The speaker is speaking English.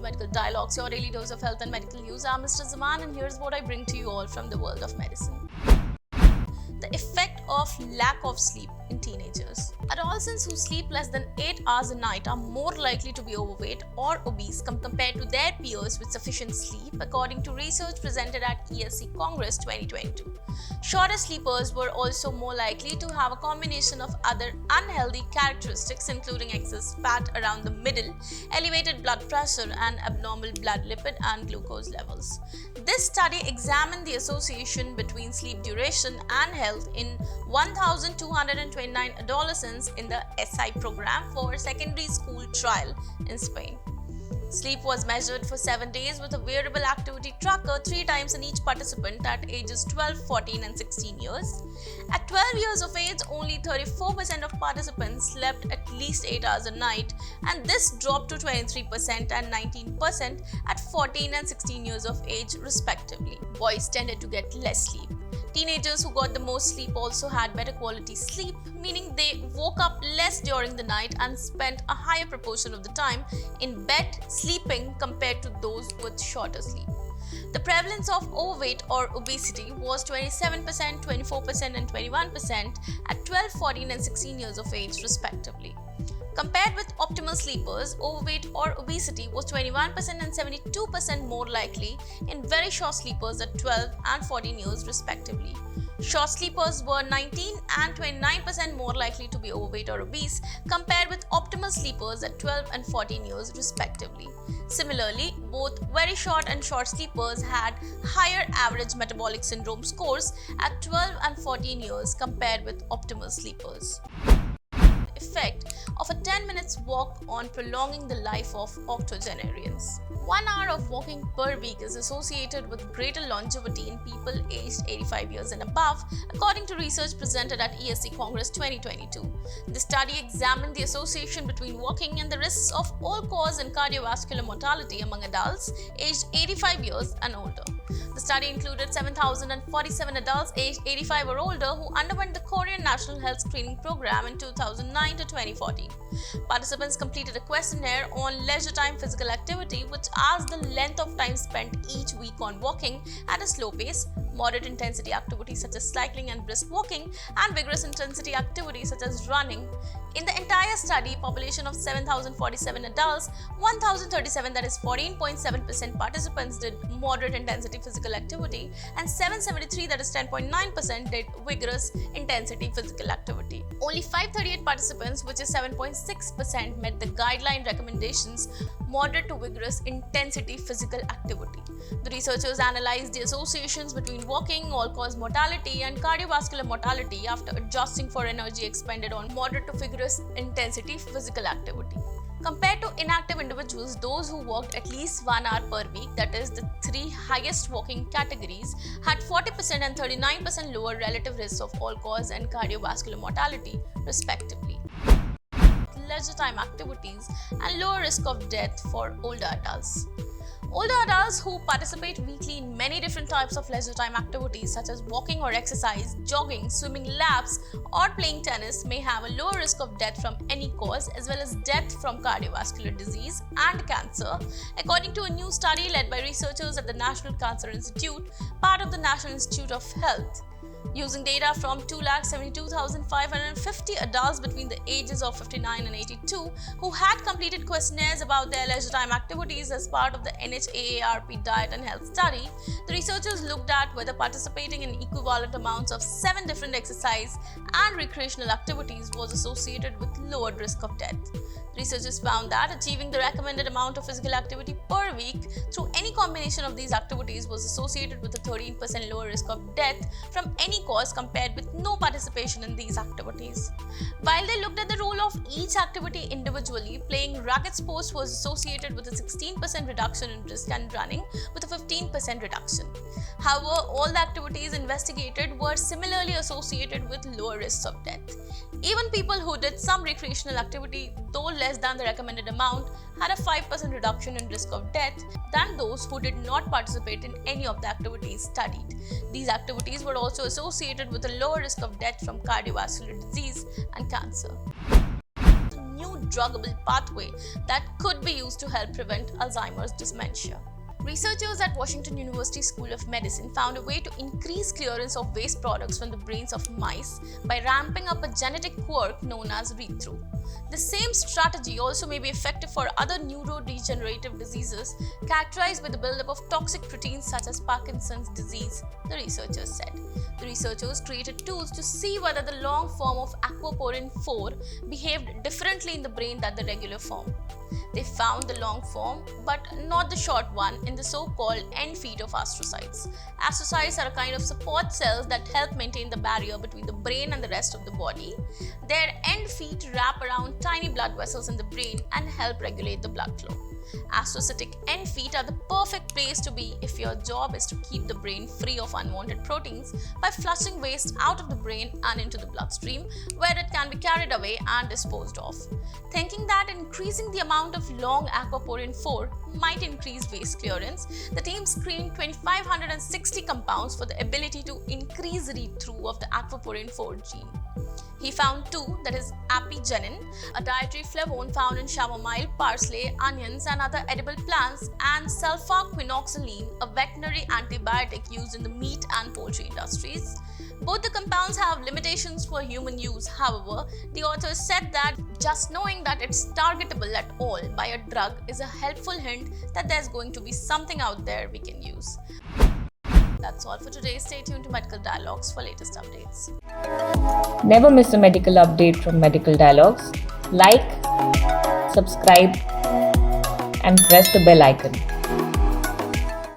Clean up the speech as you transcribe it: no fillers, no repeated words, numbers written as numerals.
Medical Dialogues, your daily dose of health and medical news. I'm Mr. Zaman, and here's what I bring to you all from the world of medicine. The effect of lack of sleep in teenagers. Adolescents who sleep less than 8 hours a night are more likely to be overweight or obese compared to their peers with sufficient sleep, according to research presented at ESC Congress 2022. Shorter sleepers were also more likely to have a combination of other unhealthy characteristics, including excess fat around the middle, elevated blood pressure, and abnormal blood lipid and glucose levels. This study examined the association between sleep duration and health in 1,229 adolescents in the SI program for secondary school trial in Spain. Sleep was measured for 7 days with a wearable activity tracker 3 times in each participant at ages 12, 14, and 16 years. At 12 years of age, only 34% of participants slept at least 8 hours a night, and this dropped to 23% and 19% at 14 and 16 years of age, respectively. Boys tended to get less sleep. Teenagers who got the most sleep also had better quality sleep, meaning they woke up less during the night and spent a higher proportion of the time in bed sleeping compared to those with shorter sleep. The prevalence of overweight or obesity was 27%, 24%, and 21% at 12, 14, and 16 years of age, respectively. Compared with optimal sleepers, overweight or obesity was 21% and 72% more likely in very short sleepers at 12 and 14 years, respectively. Short sleepers were 19 and 29% more likely to be overweight or obese compared with optimal sleepers at 12 and 14 years, respectively. Similarly, both very short and short sleepers had higher average metabolic syndrome scores at 12 and 14 years compared with optimal sleepers. Effect of a 10 minutes walk on prolonging the life of octogenarians. 1 hour of walking per week is associated with greater longevity in people aged 85 years and above, according to research presented at ESC Congress 2022. The study examined the association between walking and the risks of all-cause and cardiovascular mortality among adults aged 85 years and older. The study included 7,047 adults aged 85 or older who underwent the Korean National Health Screening Program in 2009 to 2014. Participants completed a questionnaire on leisure time physical activity, which asked the length of time spent each week on walking at a slow pace, moderate intensity activities such as cycling and brisk walking, and vigorous intensity activities such as running. In the entire study, population of 7,047 adults, 1,037, that is 14.7% participants did moderate intensity physical activity, and 773, that is 10.9%, did vigorous intensity physical activity. Only 538 participants, which is 7.6%, met the guideline recommendations moderate to vigorous intensity physical activity. The researchers analyzed the associations between walking, all-cause mortality, and cardiovascular mortality after adjusting for energy expended on moderate to vigorous intensity physical activity. Compared to inactive individuals, those who walked at least 1 hour per week, that is, the 3 highest walking categories, had 40% and 39% lower relative risks of all-cause and cardiovascular mortality, respectively. Leisure time activities and lower risk of death for older adults. Older adults who participate weekly in many different types of leisure time activities such as walking or exercise, jogging, swimming laps, or playing tennis may have a lower risk of death from any cause as well as death from cardiovascular disease and cancer, according to a new study led by researchers at the National Cancer Institute, part of the National Institute of Health. Using data from 272,550 adults between the ages of 59 and 82 who had completed questionnaires about their leisure time activities as part of the NHAARP Diet and Health Study, the researchers looked at whether participating in equivalent amounts of 7 different exercise and recreational activities was associated with lowered risk of death. Researchers found that achieving the recommended amount of physical activity per week through any combination of these activities was associated with a 13% lower risk of death from any cause compared with no participation in these activities. While they looked at the role of each activity individually, playing racket sports was associated with a 16% reduction in risk and running with a 15% reduction. However, all the activities investigated were similarly associated with lower risks of death. Even people who did some recreational activity, though less than the recommended amount, had a 5% reduction in risk of death than those who did not participate in any of the activities studied. These activities were also associated with a lower risk of death from cardiovascular disease and cancer. New druggable pathway that could be used to help prevent Alzheimer's dementia. Researchers at Washington University School of Medicine found a way to increase clearance of waste products from the brains of mice by ramping up a genetic quirk known as read-through. The same strategy also may be effective for other neurodegenerative diseases characterized by the buildup of toxic proteins such as Parkinson's disease, the researchers said. The researchers created tools to see whether the long form of aquaporin 4 behaved differently in the brain than the regular form. They found the long form, but not the short one, in the so-called end feet of astrocytes. Astrocytes are a kind of support cells that help maintain the barrier between the brain and the rest of the body. Their end feet wrap around tiny blood vessels in the brain and help regulate the blood flow. Astrocytic end feet are the perfect place to be if your job is to keep the brain free of unwanted proteins by flushing waste out of the brain and into the bloodstream, where it can be carried away and disposed of. Thinking that increasing the amount of long aquaporin 4 might increase waste clearance, the team screened 2,560 compounds for the ability to increase read-through of the aquaporin 4 gene. He found two, that is apigenin, a dietary flavone found in chamomile, parsley, onions and other edible plants, and sulfaquinoxaline, a veterinary antibiotic used in the meat and poultry industries. Both the compounds have limitations for human use. However, the authors said that just knowing that it's targetable at all by a drug is a helpful hint that there's going to be something out there we can use. That's all for today. Stay tuned to Medical Dialogues for latest updates. Never miss a medical update from Medical Dialogues. Like, subscribe, and press the bell icon.